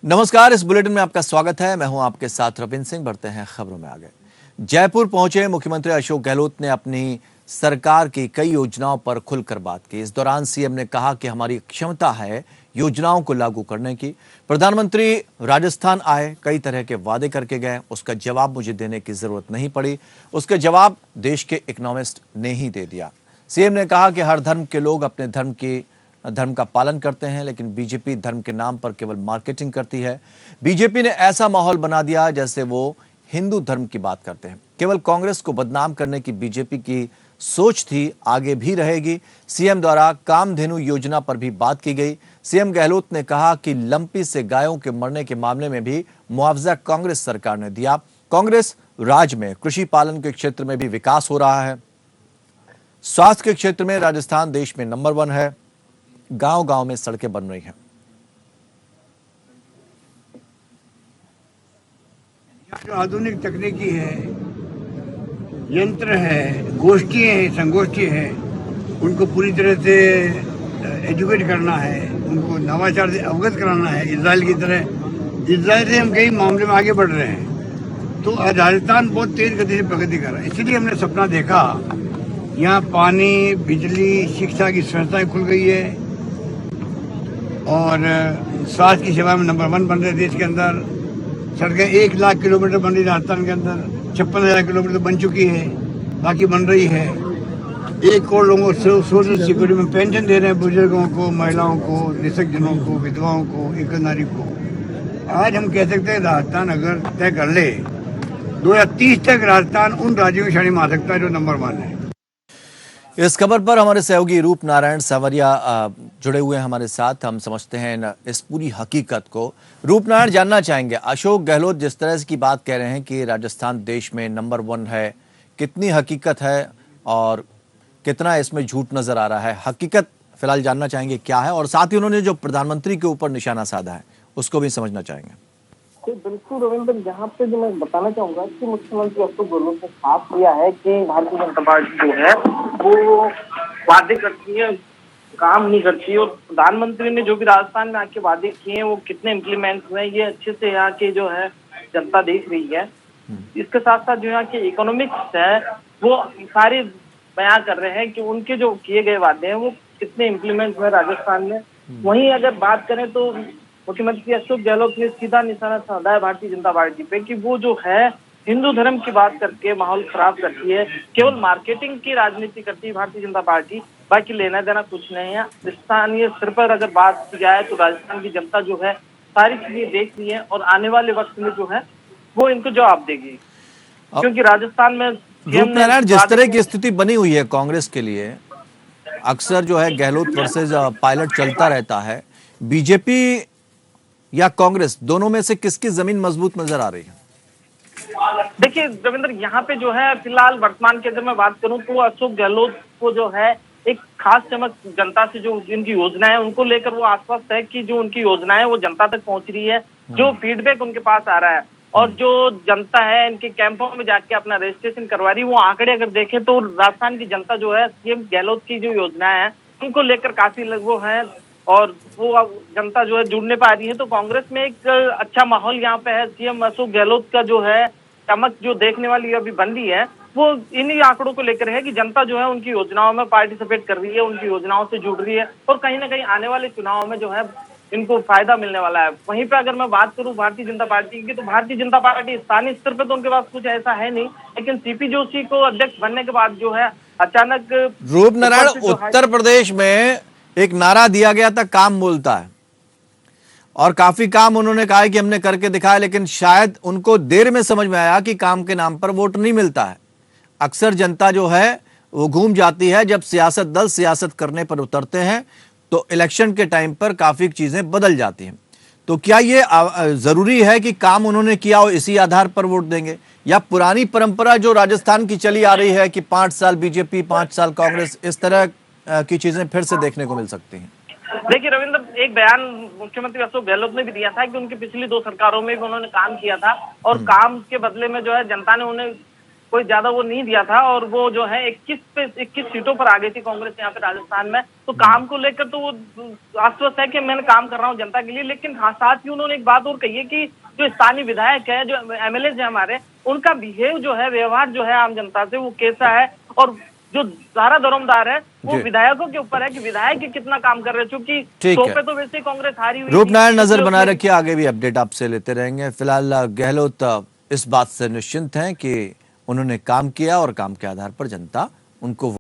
नमस्कार, इस बुलेटिन में आपका स्वागत है। मैं हूं आपके साथ रविंद्र सिंह। बढ़ते हैं खबरों में आगे। जयपुर पहुंचे मुख्यमंत्री अशोक गहलोत ने अपनी सरकार की कई योजनाओं पर खुलकर बात की। इस दौरान सीएम ने कहा कि हमारी क्षमता है योजनाओं को लागू करने की। प्रधानमंत्री राजस्थान आए, कई तरह के वादे करके गए, उसका जवाब मुझे देने की जरूरत नहीं पड़ी, उसके जवाब देश के इकोनॉमिस्ट ने ही दे दिया। सीएम ने कहा कि हर धर्म के लोग अपने धर्म का पालन करते हैं, लेकिन बीजेपी धर्म के नाम पर केवल मार्केटिंग करती है। बीजेपी ने ऐसा माहौल बना दिया जैसे वो हिंदू धर्म की बात करते हैं। केवल कांग्रेस को बदनाम करने की बीजेपी की सोच थी, आगे भी रहेगी। सीएम द्वारा कामधेनु योजना पर भी बात की गई। सीएम गहलोत ने कहा कि लंपी से गायों के मरने के मामले में भी मुआवजा कांग्रेस सरकार ने दिया। कांग्रेस राज में कृषि पालन के क्षेत्र में भी विकास हो रहा है। स्वास्थ्य के क्षेत्र में राजस्थान देश में नंबर 1 है। गांव गांव में सड़कें बन रही हैं। जो आधुनिक तकनीकी है, यंत्र है, गोष्ठी है, संगोष्ठी है, उनको पूरी तरह से एजुकेट करना है, उनको नवाचार से अवगत कराना है। इजराइल की तरह, इजराइल से हम कई मामले में आगे बढ़ रहे हैं। तो राजस्थान बहुत तेज गति से प्रगति कर रहा है। इसलिए हमने सपना देखा, यहाँ पानी, बिजली, शिक्षा की संस्थाएं खुल गई है और स्वास्थ्य की सेवा में नंबर 1 बन रहे देश के अंदर। सड़कें 1 लाख किलोमीटर बन रही राजस्थान के अंदर, 56,000 किलोमीटर बन चुकी है, बाकी बन रही है। 1 करोड़ लोगों को सोशल सिक्योरिटी में पेंशन दे रहे हैं, बुजुर्गों को, महिलाओं को, निःशक्तजनों को, विधवाओं को, एक नारी को। आज हम कह सकते हैं राजस्थान अगर तय कर ले 2030 तक राजस्थान उन राज्यों की श्रेणी में आ सकता है जो नंबर 1 है। इस खबर पर हमारे सहयोगी रूप नारायण सावरिया जुड़े हुए हैं हमारे साथ। हम समझते हैं इस पूरी हकीकत को। रूप नारायण, जानना चाहेंगे, अशोक गहलोत जिस तरह की बात कह रहे हैं कि राजस्थान देश में नंबर 1 है, कितनी हकीकत है और कितना इसमें झूठ नजर आ रहा है? हकीकत फिलहाल जानना चाहेंगे क्या है, और साथ ही उन्होंने जो प्रधानमंत्री के ऊपर निशाना साधा है उसको भी समझना चाहेंगे। बिल्कुल रविंद्र, यहाँ पे जो मैं बताना चाहूंगा कि मुख्यमंत्री अशोक गहलोत ने साफ किया है कि भारतीय जनता पार्टी जो है वो वादे करती है, काम नहीं करती है। और प्रधानमंत्री ने जो भी राजस्थान में आके वादे किए हैं वो कितने इम्प्लीमेंट हुए हैं, ये अच्छे से यहाँ के जो है जनता देख रही है। इसके साथ साथ जो यहाँ के इकोनॉमिक्स है वो सारे बयां कर रहे हैं कि उनके जो किए गए वादे हैं वो कितने इम्प्लीमेंट हुए राजस्थान में। वहीं अगर बात करें तो मुख्यमंत्री अशोक गहलोत ने सीधा निशाना साधा है भारतीय जनता पार्टी पे कि वो जो है हिंदू धर्म की बात करके माहौल खराब करती है, केवल मार्केटिंग की राजनीति करती है भारतीय जनता पार्टी, बाकी लेना देना कुछ नहीं है। स्थानीय स्तर पर अगर बात की जाए तो राजस्थान की जनता जो है सारी चीजें देख रही है और आने वाले वक्त में जो है वो इनको जवाब देगी, क्योंकि राजस्थान में रूप नारायण, जिस तरह की स्थिति बनी हुई है कांग्रेस के लिए, अक्सर जो है गहलोत वर्सेस पायलट चलता रहता है। बीजेपी या कांग्रेस, दोनों में से किसकी जमीन मजबूत नजर आ रही है? देखिए रविंद्र, यहाँ पे जो है फिलहाल वर्तमान के अगर मैं बात करूं तो अशोक गहलोत को जो है एक खास चमक जनता से, जो जिनकी योजना है उनको लेकर वो आश्वस्त है कि जो उनकी योजना है वो जनता तक पहुंच रही है, जो फीडबैक उनके पास आ रहा है और जो जनता है इनके कैंपों में जाके अपना रजिस्ट्रेशन करवा रही है। वो आंकड़े अगर देखें तो राजस्थान की जनता जो है सीएम गहलोत की जो योजना है उनको लेकर काफी वो है और वो जनता जो है जुड़ने पा रही है। तो कांग्रेस में एक अच्छा माहौल यहाँ पे है। सीएम अशोक गहलोत का जो है चमक जो देखने वाली अभी बन रही है वो इन्हीं आंकड़ों को लेकर है कि जनता जो है उनकी योजनाओं में पार्टिसिपेट कर रही है, उनकी योजनाओं से जुड़ रही है और कहीं ना कहीं आने वाले चुनाव में जो है इनको फायदा मिलने वाला है। वहीं पे अगर मैं बात करूं भारतीय जनता पार्टी की, तो भारतीय जनता पार्टी स्थानीय स्तर पे तो उनके पास कुछ ऐसा है नहीं, लेकिन सीपी जोशी को अध्यक्ष बनने के बाद जो है अचानक रूप नारायण, उत्तर प्रदेश में एक नारा दिया गया था, काम बोलता है, और काफी काम उन्होंने कहा है कि हमने करके दिखाया, लेकिन शायद उनको देर में समझ में आया कि काम के नाम पर वोट नहीं मिलता है। अक्सर जनता जो है वो घूम जाती है जब सियासत दल सियासत करने पर उतरते हैं, तो इलेक्शन के टाइम पर काफी चीजें बदल जाती हैं। तो क्या ये जरूरी है कि काम उन्होंने किया हो इसी आधार पर वोट देंगे, या पुरानी परंपरा जो राजस्थान की चली आ रही है कि 5 साल बीजेपी 5 साल कांग्रेस, इस तरह की चीजें फिर से देखने को मिल सकती हैं? देखिए रविंद्र, एक बयान मुख्यमंत्री अशोक गहलोत ने भी दिया था कि उनकी पिछली 2 सरकारों में भी उन्होंने काम किया था और काम के बदले में जो है जनता ने उन्हें कोई ज्यादा वो नहीं दिया था, और वो जो है 21 सीटों पर आ गई थी कांग्रेस यहाँ पे राजस्थान में। तो काम को लेकर तो वो आश्वस्त है कि मैं काम कर रहा हूँ जनता के लिए। लेकिन हाँ, साथ ही उन्होंने एक बात और कही है कि जो स्थानीय विधायक है, जो एमएलए है हमारे, उनका बिहेव जो है, व्यवहार जो है आम जनता से, वो कैसा है, और जो धारा दरोमदार है वो जी। विधायकों के ऊपर है कि विधायक कितना काम कर रहे हैं। चूंकि ठीक है। पे तो वैसे ही कांग्रेस हारी हुई रूपनारायण थी, नजर इसलिए बनाए उसमें- रखिए, आगे भी अपडेट आपसे लेते रहेंगे। फिलहाल गहलोत इस बात से निश्चिंत हैं कि उन्होंने काम किया और काम के आधार पर जनता उनको